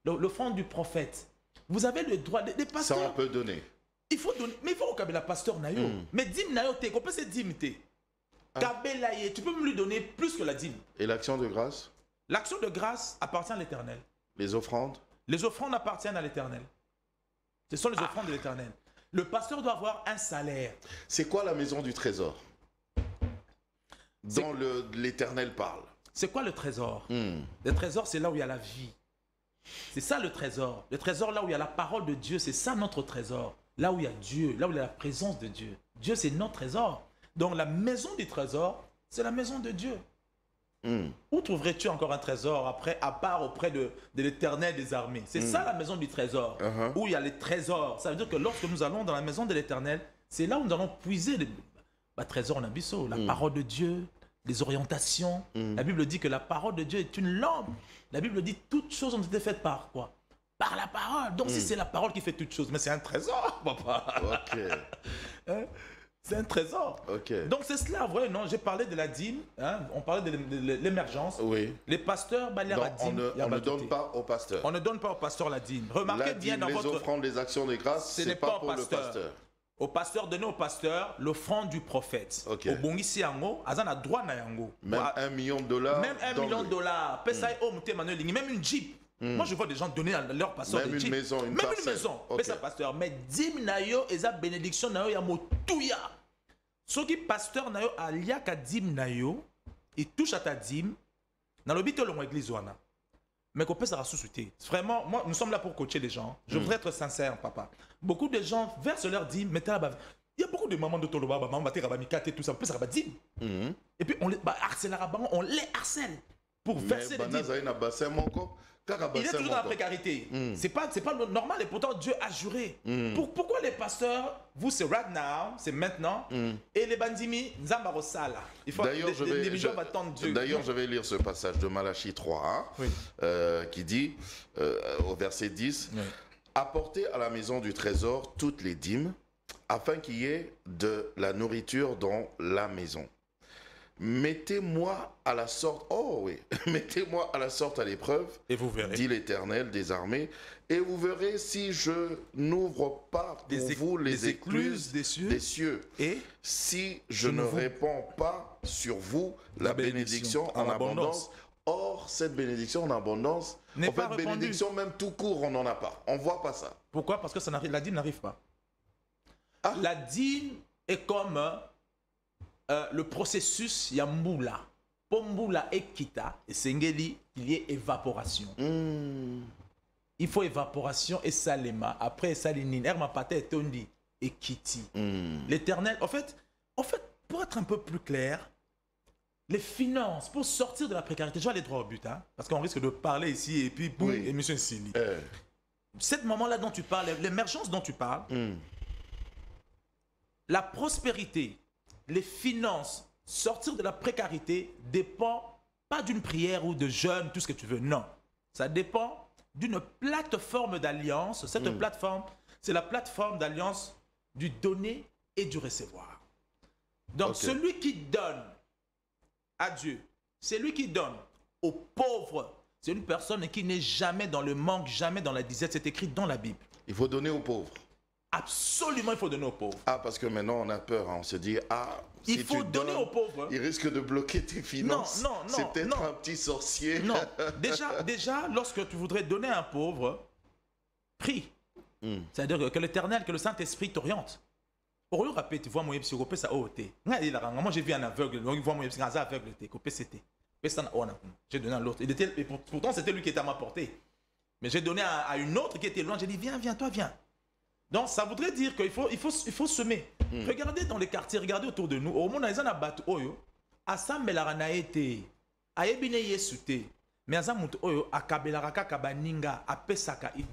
S2: l'offrande du prophète. Vous avez le droit des pasteurs.
S1: Ça, on peut donner.
S2: Il faut donner. Mais il faut au la pasteur nayo. Mais dîme nayo, qu'on peut se dîme. Tu peux même lui donner plus que la dîme.
S1: Et l'action de grâce?
S2: L'action de grâce appartient à l'Éternel.
S1: Les offrandes? Les
S2: offrandes appartiennent à l'Éternel. Ce sont les offrandes de l'Éternel. Le pasteur doit avoir un salaire.
S1: C'est quoi la maison du trésor dont l'Éternel parle?
S2: C'est quoi le trésor? Le trésor, c'est là où il y a la vie. C'est ça le trésor. Le trésor, là où il y a la parole de Dieu, c'est ça notre trésor. Là où il y a Dieu, là où il y a la présence de Dieu. Dieu, c'est notre trésor. Donc la maison du trésor, c'est la maison de Dieu. Où trouverais-tu encore un trésor après, à part auprès de l'Éternel des armées? C'est ça la maison du trésor, où il y a les trésors. Ça veut dire que lorsque nous allons dans la maison de l'Éternel, c'est là où nous allons puiser les trésors en abysso, la parole de Dieu, les orientations. La Bible dit que la parole de Dieu est une lampe. La Bible dit toutes choses ont été faites par quoi? Par la parole. Donc si c'est la parole qui fait toutes choses, mais c'est un trésor, papa.
S1: Ok.
S2: Hein? C'est un trésor.
S1: Ok.
S2: Donc c'est cela, vrai, non? J'ai parlé de la dîme, hein? On parlait de l'émergence.
S1: Oui.
S2: Les pasteurs, bah,
S1: Donc, on ne donne pas au pasteur.
S2: On ne donne pas au pasteur la dîme. Remarquez bien dans
S1: les
S2: votre...
S1: offrandes, les actions de grâce,
S2: Ce
S1: c'est
S2: n'est
S1: pas
S2: au
S1: pour le pasteur.
S2: Au pasteur, donnez au pasteur l'offrande du prophète.
S1: Ok.
S2: Au bongisi yango, azan a droit na yango.
S1: Même $1 million.
S2: Même $1 million. Même une jeep. Moi, je vois des gens donner à leur pasteur
S1: même
S2: des jeeps.
S1: Même une maison, une
S2: Même une maison.
S1: Okay.
S2: Ça, pasteur. Mais dîme na yo, eza bénédiction na yo ya motouya. Ce qui pasteur na yo aliaka dîme na yo, il touche à ta dîme. Dans le but de l'église wana. Mais qu'on peut se ressusciter. Vraiment, moi, nous sommes là pour coacher les gens. Je voudrais être sincère, papa. Beaucoup de gens versent leur dîme, mais il y a beaucoup de mamans de Toloba, maman, Mikate, tout ça, peut ça dîme. Et puis on les harcèle pour verser les dîmes. Il est toujours dans la précarité. C'est pas normal et pourtant Dieu a juré. Pourquoi les pasteurs, vous c'est right now, c'est maintenant, et les bandimi, Nzamba Sala. Il faut
S1: D'ailleurs,
S2: je
S1: vais lire ce passage de Malachie 3, qui dit, au verset 10, apportez à la maison du trésor toutes les dîmes, afin qu'il y ait de la nourriture dans la maison. Mettez-moi à la sorte, mettez-moi à la sorte à l'épreuve,
S2: et vous verrez,
S1: dit l'Éternel des armées, et vous verrez si je n'ouvre pas pour vous les écluses des cieux, et si je ne répands pas sur vous la bénédiction en abondance. Or, cette bénédiction en abondance, en fait, bénédiction même tout court, on n'en a pas. On ne voit pas ça.
S2: Pourquoi? Parce que la dîme n'arrive pas. La dîme est comme... le processus Yamboula. Pomboula et Kita, et Sengeli, il y ait évaporation. Il faut évaporation et salema. Après, salinine, Herma Pate et Tondi et Kiti. L'Éternel, en fait, pour être un peu plus clair, les finances, pour sortir de la précarité, je vais aller droit au but, hein, parce qu'on risque de parler ici et puis, boum, émission Sili. Cette moment-là dont tu parles, l'émergence dont tu parles, la prospérité, les finances, sortir de la précarité dépend pas d'une prière ou de jeûne, tout ce que tu veux. Non. Ça dépend d'une plateforme d'alliance. Cette plateforme, c'est la plateforme d'alliance du donner et du recevoir. Donc, celui qui donne à Dieu, c'est lui qui donne aux pauvres. C'est une personne qui n'est jamais dans le manque, jamais dans la disette. C'est écrit dans la Bible.
S1: Il faut donner aux pauvres.
S2: Absolument, il faut donner aux pauvres.
S1: Parce que maintenant, on a peur. On se dit, si
S2: il faut donner aux pauvres.
S1: Il risque de bloquer tes finances.
S2: Non.
S1: C'est peut-être un petit sorcier.
S2: Non, déjà, lorsque tu voudrais donner à un pauvre, prie. C'est-à-dire que l'Éternel, que le Saint-Esprit t'oriente. Pour le rappeler, tu vois, moi, j'ai vu un aveugle, donc il voit moi, un aveugle, j'ai donné à l'autre. Pourtant, c'était lui qui était à ma portée. Mais j'ai donné à une autre qui était loin. J'ai dit, viens, toi, viens. Donc, ça voudrait dire qu'il faut semer. Regardez dans les quartiers, regardez autour de nous. Au monde, ils ont battu oyo. Asambela na été. Ayebine yesute. Mais azamut oyo akabelaraka kabaninga apesaka. Il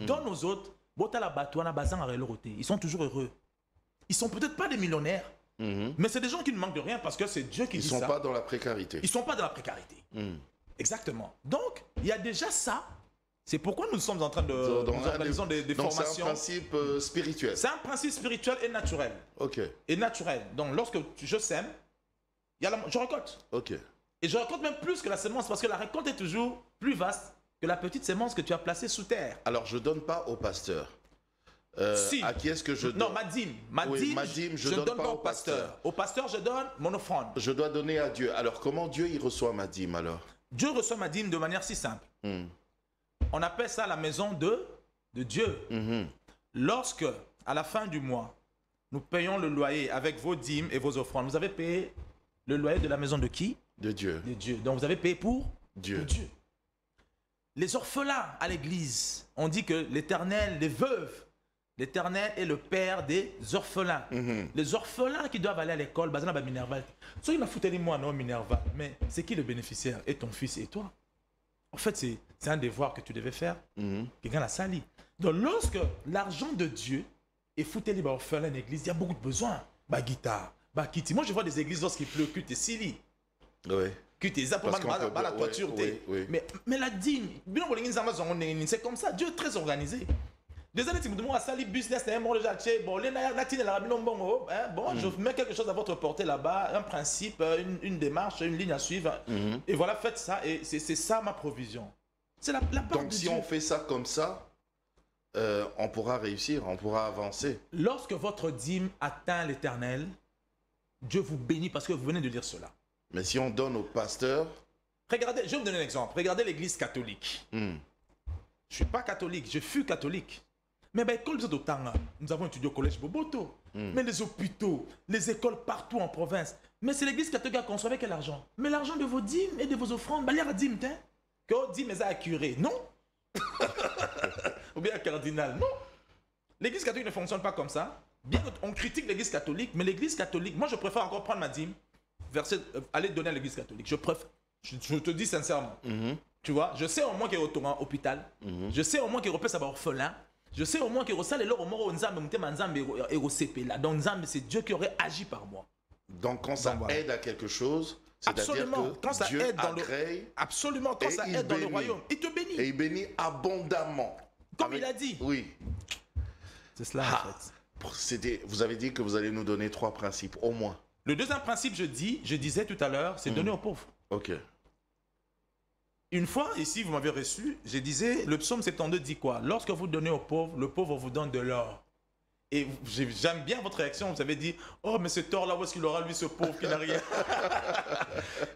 S2: donne aux autres. Bota la batouana bazang a reloroté. Ils sont toujours heureux. Ils sont peut-être pas des millionnaires. Mais c'est des gens qui ne manquent de rien parce que c'est Dieu qui dit ça.
S1: Ils sont pas dans la précarité.
S2: Ils sont pas dans la précarité. Exactement. Donc, il y a déjà ça. C'est pourquoi nous sommes en train d'organiser des formations.
S1: C'est un principe spirituel.
S2: C'est un principe spirituel et naturel.
S1: Ok.
S2: Et naturel. Donc, lorsque je sème, je récolte.
S1: Ok.
S2: Et je récolte même plus que la semence parce que la récolte est toujours plus vaste que la petite semence que tu as placée sous terre.
S1: Alors, je ne donne pas au pasteur.
S2: Si.
S1: À qui est-ce que je donne?
S2: Non, ma dîme, je ne donne pas au pasteur. Au pasteur, je donne mon offrande.
S1: Je dois donner à Dieu. Alors, comment Dieu il reçoit ma dîme alors?
S2: Dieu reçoit ma dîme de manière si simple. On appelle ça la maison de Dieu. Lorsque, à la fin du mois, nous payons le loyer avec vos dîmes et vos offrandes, vous avez payé le loyer de la maison de qui?
S1: De Dieu.
S2: De Dieu. Donc vous avez payé pour
S1: Dieu.
S2: Pour Dieu. Les orphelins à l'église, on dit que l'Éternel, les veuves, l'Éternel est le père des orphelins. Les orphelins qui doivent aller à l'école, bah, c'est Minerval. Soit il m'a foutu moi, non, Minerval. Mais c'est qui le bénéficiaire? Et ton fils et toi. En fait, c'est un devoir que tu devais faire. Quelqu'un l'a sali. Donc, lorsque l'argent de Dieu est foutu les orphelins à l'église, il y a beaucoup de besoins. Bah, guitare, bah, kitty. Moi, je vois des églises lorsqu'il pleut, que t'es sili.
S1: Oui.
S2: Que t'es ça pour la toiture.
S1: Oui.
S2: Mais la dîme, c'est comme ça. Dieu est très organisé. Des années, tu me demandes à Sali business, bon, je mets quelque chose à votre portée là-bas, un principe, une démarche, une ligne à suivre. Et voilà, faites ça. Et c'est ça ma provision. C'est la part
S1: Donc,
S2: de
S1: si
S2: Dieu.
S1: on fait ça comme ça, on pourra réussir, on pourra avancer.
S2: Lorsque votre dîme atteint l'Éternel, Dieu vous bénit parce que vous venez de lire cela.
S1: Mais si on donne au pasteur...
S2: Regardez, je vais vous donner un exemple. Regardez l'église catholique. Je ne suis pas catholique, je fus catholique. Mais ben, comme vous êtes au Tanga, nous avons étudié au collège Boboto. Mais les hôpitaux, les écoles partout en province. Mais c'est l'église catholique qui a construit avec quel argent? Mais l'argent de vos dîmes et de vos offrandes, l'air à dîmes, que dîmes est à curé. Non. Ou bien à cardinal. Non. L'église catholique ne fonctionne pas comme ça. Bien on critique l'église catholique, mais l'église catholique, moi je préfère encore prendre ma dîme, aller donner à l'église catholique. Je préfère. Je te dis sincèrement. Tu vois, je sais au moins qu'il y a un hôpital. Je sais au moins qu'il y a un orphelin. Je sais au moins qu'il y a là. Donc c'est Dieu qui aurait agi par moi.
S1: Donc quand ça aide à quelque chose, c'est-à-dire que
S2: quand ça
S1: Dieu
S2: aide dans
S1: agrée,
S2: absolument, quand ça aide dans le royaume, il te bénit.
S1: Et il bénit abondamment.
S2: Comme il a dit.
S1: Oui.
S2: C'est cela en fait.
S1: Vous avez dit que vous allez nous donner 3 principes, au moins.
S2: Le deuxième principe, je disais tout à l'heure, c'est donner aux pauvres.
S1: Ok.
S2: Une fois, ici, vous m'avez reçu, je disais, le psaume 72 dit quoi? Lorsque vous donnez au pauvre, le pauvre vous donne de l'or. Et j'aime bien votre réaction, vous avez dit, oh, mais cet or-là, où est-ce qu'il aura, lui, ce pauvre qui n'a rien?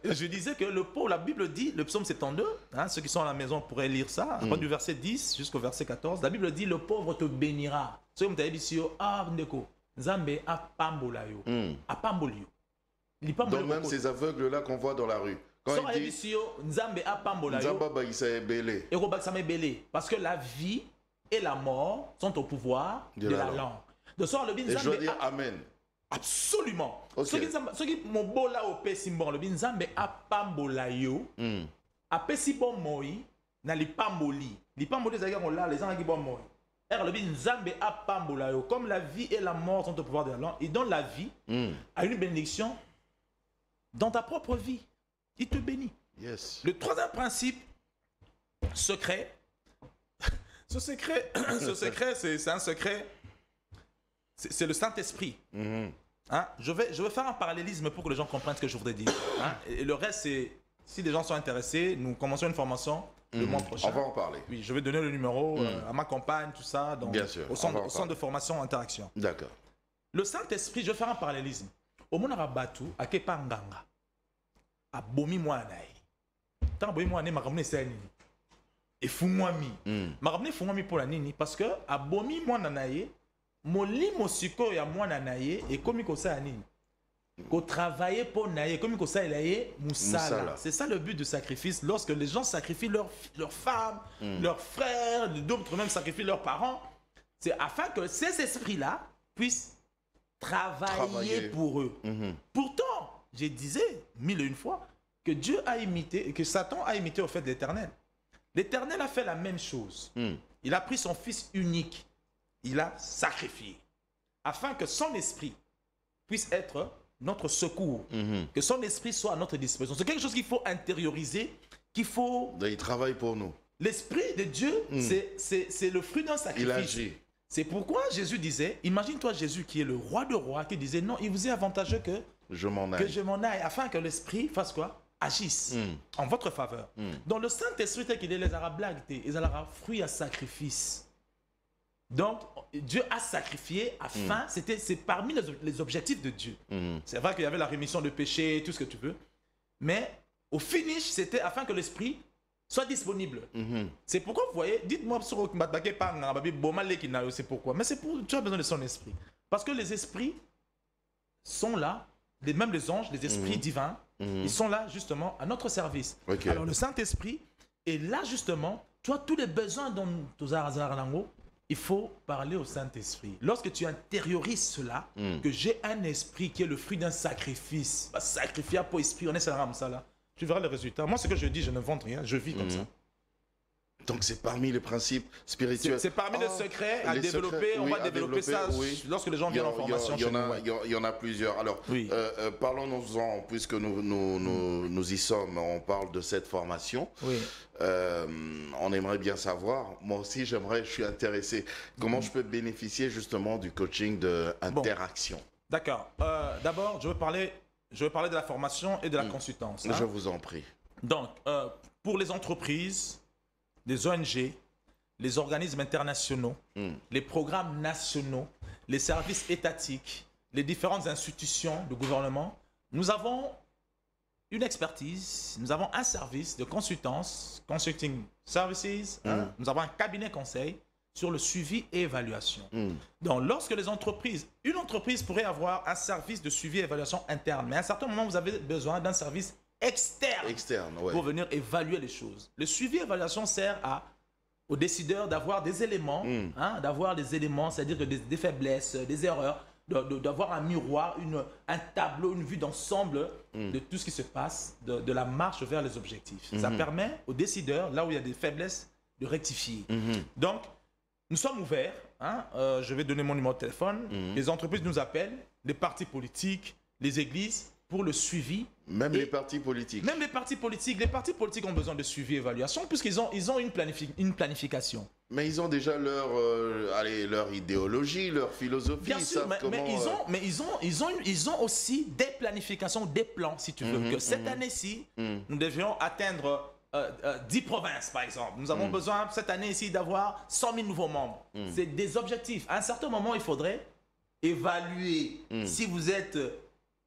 S2: Et je disais que le pauvre, la Bible dit, le psaume 72, hein, ceux qui sont à la maison pourraient lire ça, à partir du verset 10 jusqu'au verset 14, la Bible dit, le pauvre te bénira. Ce que vous avez dit, ah, ndeko, Nzambe a pambolayo, a pambolio.
S1: Donc même ces aveugles-là qu'on voit dans la rue. Quand il dit
S2: Nzambe a pambolayo, parce que la vie et la mort sont au pouvoir de la langue.
S1: Et je dois dire Amen.
S2: Absolument.
S1: Okay.
S2: Ce qui mon beau là au Pessimon, le Nzambe a pambolayo, a Pessimon moi, na li pamboli. Li pamboli, c'est-à-dire qu'on l'a, les gens qui bon moi. Le Nzambe a pambolayo, comme la vie et la mort sont au pouvoir de la langue, il donne la vie à une bénédiction dans ta propre vie. Il te bénit.
S1: Yes.
S2: Le troisième principe, secret. Ce secret, c'est un secret. C'est le Saint-Esprit. Hein? Je vais faire un parallélisme pour que les gens comprennent ce que je voudrais dire. Hein? Et le reste, c'est, si les gens sont intéressés, nous commençons une formation le mois prochain.
S1: On va en parler.
S2: Oui, je vais donner le numéro à ma compagne, tout ça, donc,
S1: bien sûr,
S2: au centre de formation interaction.
S1: D'accord.
S2: Le Saint-Esprit, je vais faire un parallélisme. Au monde Rabatu, à Kepanganga, à Bomi Moanaï. Tant Bomi Moanaï m'a ramené ça. Et Fumwami. M'a ramené Fumwami pour la Nini parce que à Bomi Moanaï, Moli Mosiko ya Moanaï et comme il ça Nini. Qu'on travaille pour naïe, comme il ça Moussala. C'est ça le but du sacrifice. Lorsque les gens sacrifient leurs femmes, leurs frères, d'autres même sacrifient leurs parents, c'est afin que ces esprits-là puissent travailler pour eux. Pourtant, je disais 1001 fois que Dieu a imité, que Satan a imité au fait de l'Éternel. L'Éternel a fait la même chose. Il a pris son Fils unique, il a sacrifié, afin que son esprit puisse être notre secours, que son esprit soit à notre disposition. C'est quelque chose qu'il faut intérioriser, qu'il faut...
S1: Il travaille pour nous.
S2: L'Esprit de Dieu, c'est le fruit d'un sacrifice.
S1: Il agit.
S2: C'est pourquoi Jésus disait, imagine-toi Jésus qui est le roi de rois, qui disait, non, il vous est avantageux que je m'en aille, afin que l'Esprit fasse quoi? Agisse en votre faveur. Dans le Saint-Esprit, tel qu'il est, les Arabes blagues, ils ont fruit à sacrifice. Donc, Dieu a sacrifié afin, c'est parmi les objectifs de Dieu. C'est vrai qu'il y avait la rémission de péché, tout ce que tu veux, mais au finish, c'était afin que l'Esprit soit disponible. C'est pourquoi, vous voyez, dites-moi c'est pourquoi, mais c'est pour, tu as besoin de son esprit. Parce que les esprits sont là, même les anges, les esprits divins, ils sont là justement à notre service. Alors le Saint-Esprit est là justement tu as tous les besoins dont tu as, il faut parler au Saint-Esprit. Lorsque tu intériorises cela, que j'ai un esprit qui est le fruit d'un sacrifice, sacrifier pour esprit, on est ça là, tu verras le résultat. Moi, ce que je dis, je ne vante rien, je vis comme ça.
S1: Donc c'est parmi les principes spirituels.
S2: C'est parmi les secrets à développer. On va développer ça lorsque les gens viennent en formation.
S1: Il y en a plusieurs. Alors, parlons-nous-en, puisque nous y sommes, on parle de cette formation.
S2: Oui.
S1: On aimerait bien savoir, moi aussi je suis intéressé, comment je peux bénéficier justement du coaching d'interaction.
S2: D'accord. D'abord, je veux parler de la formation et de la consultance.
S1: Je vous en prie.
S2: Donc, pour les entreprises, les ONG, les organismes internationaux, les programmes nationaux, les services étatiques, les différentes institutions de gouvernement, nous avons une expertise, nous avons un service de consultance, consulting services, nous avons un cabinet conseil sur le suivi et évaluation. Donc, lorsque une entreprise pourrait avoir un service de suivi et évaluation interne, mais à un certain moment, vous avez besoin d'un service externe pour venir évaluer les choses. Le suivi et évaluation sert aux décideurs d'avoir des éléments, c'est-à-dire que des faiblesses, des erreurs, d'avoir un miroir, un tableau, une vue d'ensemble de tout ce qui se passe, de la marche vers les objectifs. Ça permet aux décideurs, là où il y a des faiblesses, de rectifier. Donc, nous sommes ouverts. Je vais donner mon numéro de téléphone. Les entreprises nous appellent, les partis politiques, les églises, pour le suivi.
S1: Même les partis politiques.
S2: Même les partis politiques. Les partis politiques ont besoin de suivi et évaluation puisqu'ils ont une planification.
S1: Mais ils ont déjà leur idéologie, leur philosophie.
S2: Bien sûr, mais ils ont aussi des planifications, des plans, si tu veux. Que cette année-ci, nous devions atteindre 10 provinces, par exemple. Nous avons besoin, cette année-ci, d'avoir 100 000 nouveaux membres. C'est des objectifs. À un certain moment, il faudrait évaluer si vous êtes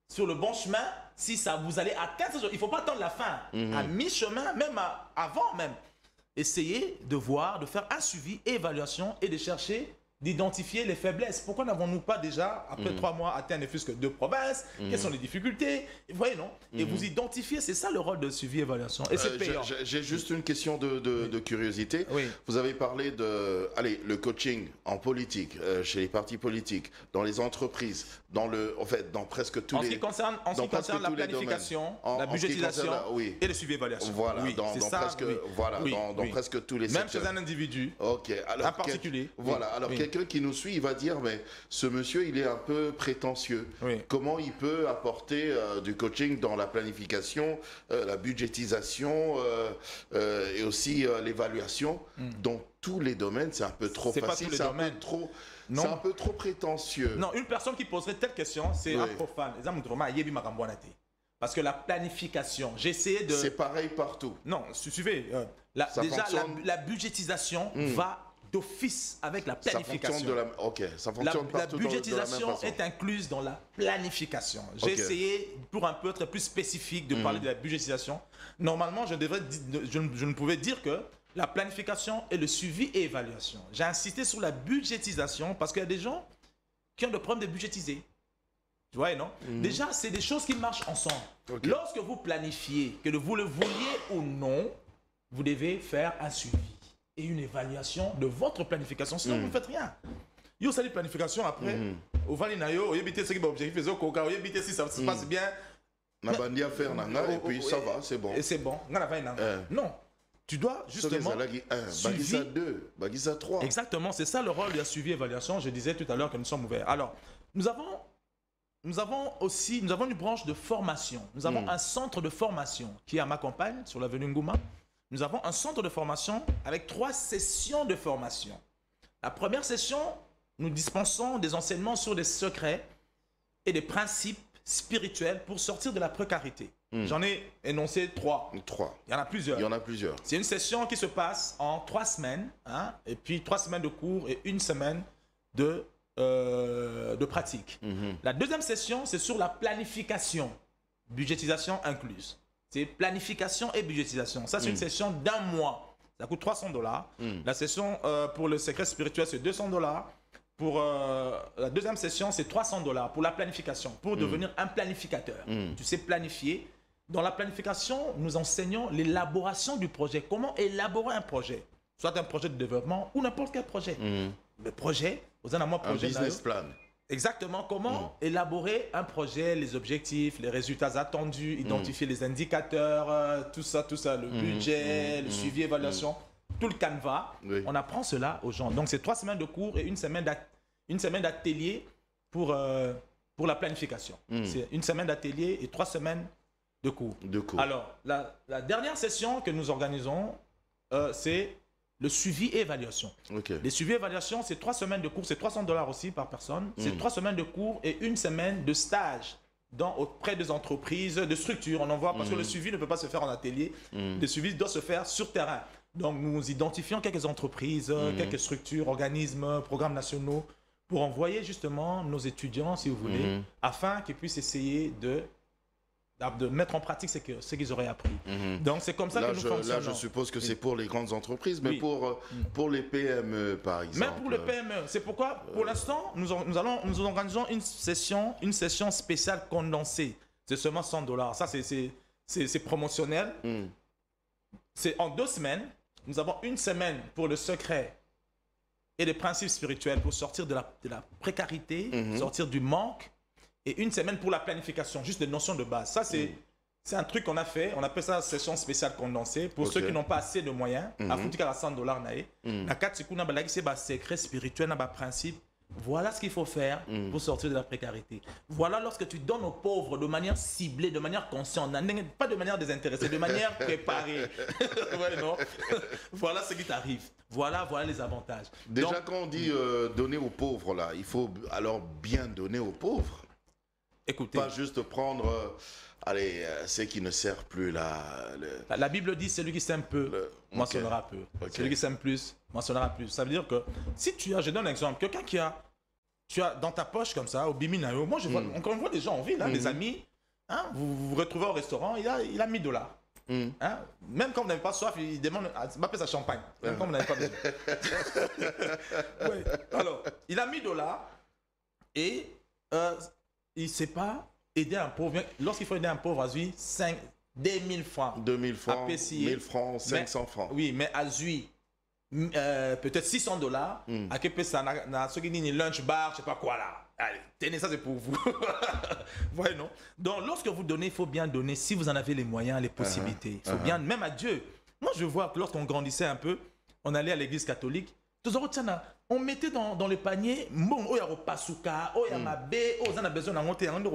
S2: sur le bon chemin, si vous allez atteindre, il ne faut pas attendre la fin, à mi-chemin, même avant même. Essayez de faire un suivi, évaluation et de chercher, d'identifier les faiblesses. Pourquoi n'avons-nous pas déjà, après 3 mois, atteint ne fût-ce que 2 provinces? Quelles sont les difficultés? Vous voyez, non? Et vous identifiez, c'est ça le rôle de suivi et évaluation. Et c'est payant.
S1: J'ai juste une question de curiosité.
S2: Oui.
S1: Vous avez parlé le coaching en politique, chez les partis politiques, dans les entreprises, dans presque tous les...
S2: En ce qui concerne la planification, la budgétisation et le suivi et évaluation.
S1: Voilà, dans presque tous les secteurs.
S2: Même chez un individu,
S1: alors,
S2: un particulier.
S1: Voilà, alors quelqu'un qui nous suit, il va dire, mais ce monsieur, il est un peu prétentieux. Comment il peut apporter du coaching dans la planification, la budgétisation et aussi l'évaluation? Dans tous les domaines, c'est un peu trop facile, c'est un peu trop prétentieux.
S2: Non, une personne qui poserait telle question, c'est un profane. Parce que la planification, j'ai essayé de...
S1: C'est pareil partout.
S2: Non, suivez. La budgétisation va d'office avec la planification.
S1: Ça fonctionne partout.
S2: La budgétisation est incluse dans la planification. J'ai essayé, pour un peu être plus spécifique, de parler de la budgétisation. Normalement, je ne pouvais dire que la planification et le suivi et évaluation. J'ai insisté sur la budgétisation parce qu'il y a des gens qui ont le problème de budgétiser. Tu vois, non? Déjà, c'est des choses qui marchent ensemble. Lorsque vous planifiez, que vous le vouliez ou non, vous devez faire un suivi et une évaluation de votre planification. Sinon, vous ne faites rien. Yo, ça dit planification après. Au Valinayo, au yébité, ce qui est objectif, au yébité, si ça se passe bien.
S1: On a bandit à faire, et puis ça va, c'est bon.
S2: Et c'est bon. Non. Tu dois justement
S1: suivre 2, Bagisa 3.
S2: Exactement, c'est ça le rôle de la suivi et évaluation. Je disais tout à l'heure que nous sommes ouverts. Alors, nous avons une branche de formation. Nous avons un centre de formation qui est à ma campagne, sur l'avenue Ngouma. Nous avons un centre de formation avec 3 sessions de formation. La première session, nous dispensons des enseignements sur des secrets et des principes spirituels pour sortir de la précarité. J'en ai énoncé 3. Il y en a plusieurs. C'est une session qui se passe en 3 semaines, et puis 3 semaines de cours et 1 semaine de pratique. La deuxième session, c'est sur la planification, budgétisation incluse. C'est planification et budgétisation. Ça, c'est une session d'1 mois. Ça coûte $300. La session pour le secret spirituel, c'est $200. Pour la deuxième session, c'est $300 pour la planification, pour devenir un planificateur. Tu sais planifier. Dans la planification, nous enseignons l'élaboration du projet. Comment élaborer un projet? soit un projet de développement ou n'importe quel projet. Le projet, vous avez un projet.
S1: Un business plan.
S2: Exactement, comment élaborer un projet, les objectifs, les résultats attendus, identifier les indicateurs, tout ça, le budget, le suivi, évaluation, tout le canevas. Oui. On apprend cela aux gens. Donc, c'est 3 semaines de cours et une semaine d'atelier pour la planification. C'est une semaine d'atelier et 3 semaines de cours. Alors, la dernière session que nous organisons, c'est le suivi et évaluation. Okay. Les suivis et évaluation, c'est 3 semaines de cours, c'est $300 aussi par personne. C'est 3 semaines de cours et 1 semaine de stage auprès des entreprises, de structures. On en voit parce que le suivi ne peut pas se faire en atelier. Le suivi doit se faire sur terrain. Donc, nous identifions quelques entreprises, quelques structures, organismes, programmes nationaux pour envoyer justement nos étudiants, si vous voulez, afin qu'ils puissent essayer de mettre en pratique ce qu'ils auraient appris. Donc, c'est comme ça que nous fonctionnons.
S1: Là, je suppose que c'est pour les grandes entreprises, mais pour les PME, par exemple.
S2: Même pour les PME. C'est pourquoi, pour l'instant, nous organisons une session spéciale condensée. C'est seulement $100. Ça, c'est promotionnel. C'est en 2 semaines. Nous avons 1 semaine pour le secret et les principes spirituels pour sortir de la précarité, sortir du manque. Et 1 semaine pour la planification, juste des notions de base. Ça, c'est un truc qu'on a fait. On appelle ça session spéciale condensée. Pour ceux qui n'ont pas assez de moyens, à foutre à $100, la 4 secondes, c'est un secret spirituel, un principe. Voilà ce qu'il faut faire pour sortir de la précarité. Voilà lorsque tu donnes aux pauvres de manière ciblée, de manière consciente, pas de manière désintéressée, de manière préparée. Ouais, non. Voilà ce qui t'arrive. Voilà les avantages.
S1: Déjà, donc, quand on dit donner aux pauvres, là, il faut alors bien donner aux pauvres.
S2: Écoutez,
S1: pas juste prendre ceux qui ne servent plus
S2: la Bible dit celui qui sème peu moissonnera peu. Celui qui sème plus moissonnera plus. Ça veut dire que si je donne un exemple, quelqu'un tu as dans ta poche comme ça au Biminayo, moi on voit des gens en ville, des amis, vous vous retrouvez au restaurant, il a $1000. Même quand vous n'avez pas soif, il demande à m'appeler sa champagne. Même quand vous n'avez pas besoin. Oui. Alors, il a $1000 et il ne sait pas aider un pauvre. Lorsqu'il faut aider un pauvre, à lui, 2000 francs.
S1: 2000 francs, 1000 francs, 500 francs.
S2: Oui, mais à lui, peut-être $600. À quel point ça n'a ce qui dit lunch bar, je ne sais pas quoi là. Allez, tenez, ça c'est pour vous. Voyez, non? Donc, lorsque vous donnez, il faut bien donner si vous en avez les moyens, les possibilités. Il faut bien, même à Dieu. Moi, je vois que lorsqu'on grandissait un peu, on allait à l'église catholique. On mettait dans le panier, bon, il y a Pasuka, il y a Mabé, on a besoin d'un monter, on dit,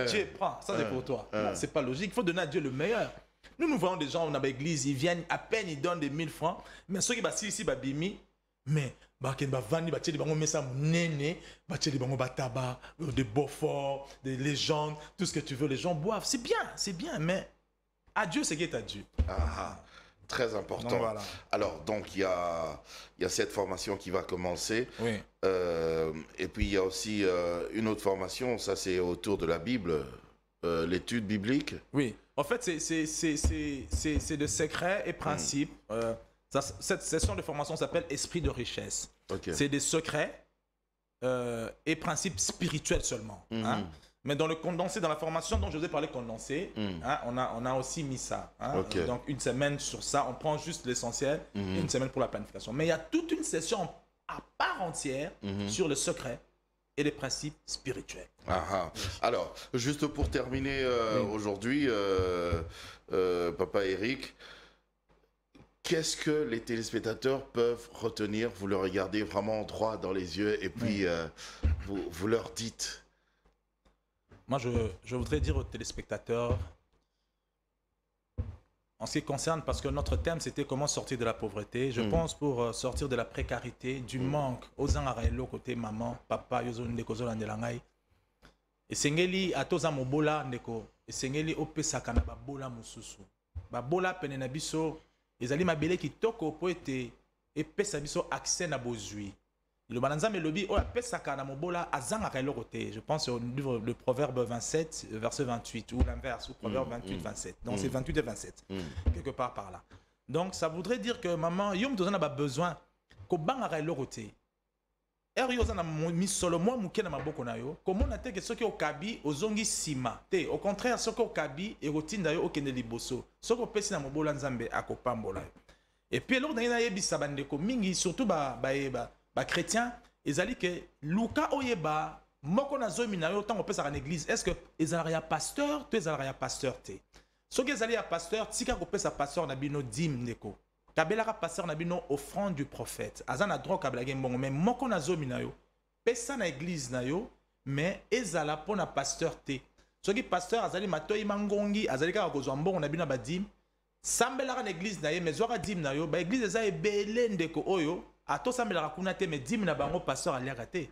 S2: Dieu, prends, ça c'est pour toi. Non, c'est pas logique, il faut donner à Dieu le meilleur. Nous voyons des gens, on a l'église, ils viennent, à peine ils donnent des 1000 francs, mais ceux qui sont ici, bimi, mais, des Beaufort, des légendes, tout ce que tu veux, les gens boivent, c'est bien, mais à Dieu, c'est qui est à Dieu.
S1: Très important.
S2: Donc, voilà.
S1: Alors, donc, il y a cette formation qui va commencer.
S2: Oui.
S1: Et puis, il y a aussi une autre formation, ça c'est autour de la Bible, l'étude biblique.
S2: Oui. En fait, c'est de secrets et principes. Cette session de formation s'appelle Esprit de richesse. Okay. C'est des secrets et principes spirituels seulement. Mais dans le condensé, dans la formation dont je vous ai parlé condensé, on a aussi mis ça. Okay. Donc, 1 semaine sur ça, on prend juste l'essentiel et 1 semaine pour la planification. Mais il y a toute une session à part entière sur le secret et les principes spirituels.
S1: Alors, juste pour terminer aujourd'hui, Papa Eric, qu'est-ce que les téléspectateurs peuvent retenir? Vous le regardez vraiment droit dans les yeux et puis vous leur dites...
S2: Moi, je voudrais dire aux téléspectateurs, en ce qui concerne, parce que notre thème, c'était comment sortir de la pauvreté. Je pense pour sortir de la précarité, du manque, aux angaraïlo côté maman, papa, yozo ndeko zo landelangai. Et sengeli atoza mobola ndeko, et sengeli opesaka na babola mususu. Babola pene na biso, ezali mabele kitoko po ete epesa biso accès na bozui. Le Bananzam et le Bi, je pense au livre de Proverbe 27, verset 28, ou l'inverse, ou Proverbe 28, 27. Donc c'est 28 et 27, quelque part par là. Donc ça voudrait dire que maman, yom tozana ba besoin ko bangaka elorote. Erio zana mi solo moi muke na maboko na yo, comment na te que soki okabi ozongi sima. Te, au contraire soki okabi erotinda yo okende liboso. Soki opesi na mobola nzambe akopambola yo. Et puis lors d'un yebisa bandeko mingi surtout ba chrétien ezali que luka oyeba moko na zomi na yo tango pesa en église est-ce que ezalaka ya pasteur to ezalaka ya pasteur te soki ezali ya pasteur tika ko pesa pasteur na bino dim ndeko kabelaka pasteur na bino offrande du prophète aza na droit kabelaka mbongo mais moko na zomi na yo pesa na église na yo mais ezala pona pasteur te soki pasteur azali matoyi mangongi azali kaka kozwa mbongo na bino ba dim sambelaka na église na ye mais zwaka dim na yo ba église eza ebele ndeko oyo ato sambelaka kuna te mais dim na bango pasteur aliaka te.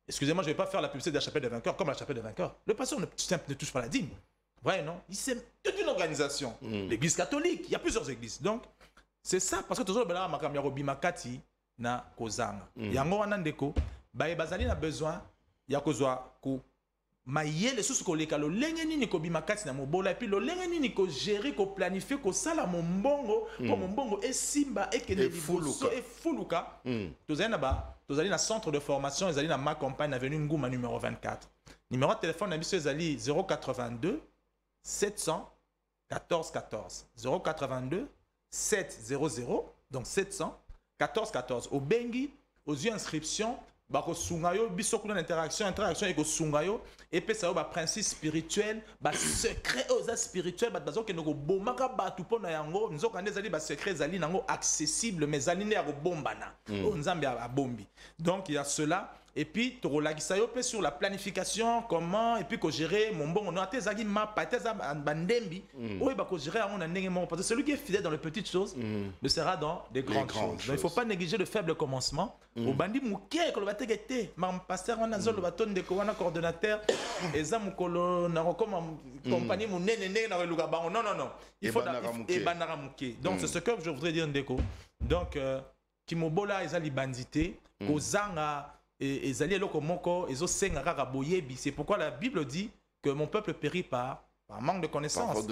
S2: Excusez-moi, je ne vais pas faire la publicité de la chapelle des vainqueurs comme la chapelle des vainqueurs. Le pasteur ne touche pas la dîme. Vous voyez, non? C'est toute une organisation. L'église catholique, il y a plusieurs églises. Donc, c'est ça, parce que toujours, il y a bimakati na kozanga. Il y a un ndeko, bazali na besoin, il y a kozwa ko mayele sous ko leka lo lengeni ni ko bimakati na mobola et puis lo lengeni ni ko gérer ko planifier ko sala mombongo pour mombongo et simba et kene liboso et fuluka. Tozali na centre de formation, ezali na ma campagne avenue Ngouma numéro 24. Numéro de téléphone na biso ezali 082 700 14 14. 082 700 donc 700 14 14. Au bengi, aux yeux inscriptions, bako sungayo biso kuna interaction et ko sungayo et puis ça ba principe spirituel, ba secret aux spirituels, ba bazo ke no bomaka ba tu pona yango, nzoka ndezali ba secret zali nango accessible mais zali ne ya ko bombana. O nzambe a bombi. Donc il y a cela et puis to relagisa yo pe sur la planification comment et puis ko gérer mon bon on a tezaki ma pateza bandembi o ba ko gérer on a ndenge mon parce que celui qui est fidèle dans les petites choses le sera dans des grandes choses. Donc il faut pas négliger le faible commencement. Au bandi muke ko ba tegete mam pasteur on a zolo baton de ko wana coordonnateur eza mukolo na comme compagnie munene nene na luka bango non il faut et banara muke. Donc c'est ce que je voudrais dire ndeko. Donc Kimobola ezali bandité kozanga et ezali eloko moko ezosenga kaka boyebi. C'est pourquoi la Bible dit que mon peuple périt par manque de connaissance.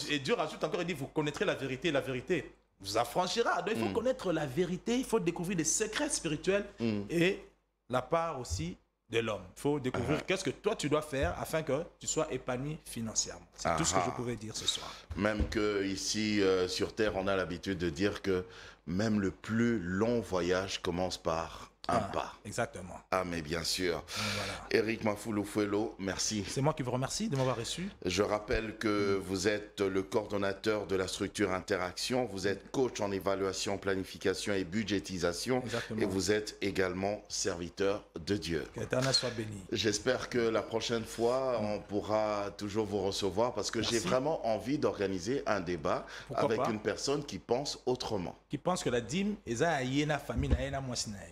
S2: Et Dieu rajoute encore, il dit vous connaîtrez la vérité, la vérité vous affranchira. Donc il faut connaître la vérité, il faut découvrir des secrets spirituels et la part aussi de l'homme. Il faut découvrir qu'est-ce que toi tu dois faire afin que tu sois épanoui financièrement. C'est tout ce que je pouvais dire ce soir.
S1: Même que ici sur Terre, on a l'habitude de dire que même le plus long voyage commence par un pas.
S2: Exactement.
S1: Ah, mais bien sûr.
S2: Voilà.
S1: Éric Mafouloufuelo, merci.
S2: C'est moi qui vous remercie de m'avoir reçu.
S1: Je rappelle que vous êtes le coordonnateur de la structure Interaction. Vous êtes coach en évaluation, planification et budgétisation.
S2: Exactement.
S1: Et vous êtes également serviteur de Dieu.
S2: Que l'Éternel soit béni.
S1: J'espère que la prochaine fois, on pourra toujours vous recevoir parce que j'ai vraiment envie d'organiser un débat avec une personne qui pense autrement.
S2: Qui pense que la dîme est à famille.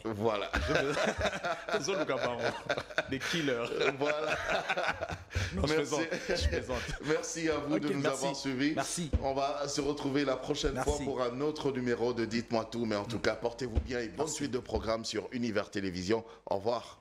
S1: Voilà.
S2: Des killers.
S1: Voilà.
S2: Non, je plaisante.
S1: Merci à vous de nous avoir suivis.
S2: Merci.
S1: On va se retrouver la prochaine fois pour un autre numéro de Dites-moi tout. Mais en tout cas, portez-vous bien et bonne suite de programme sur Univers Télévision. Au revoir.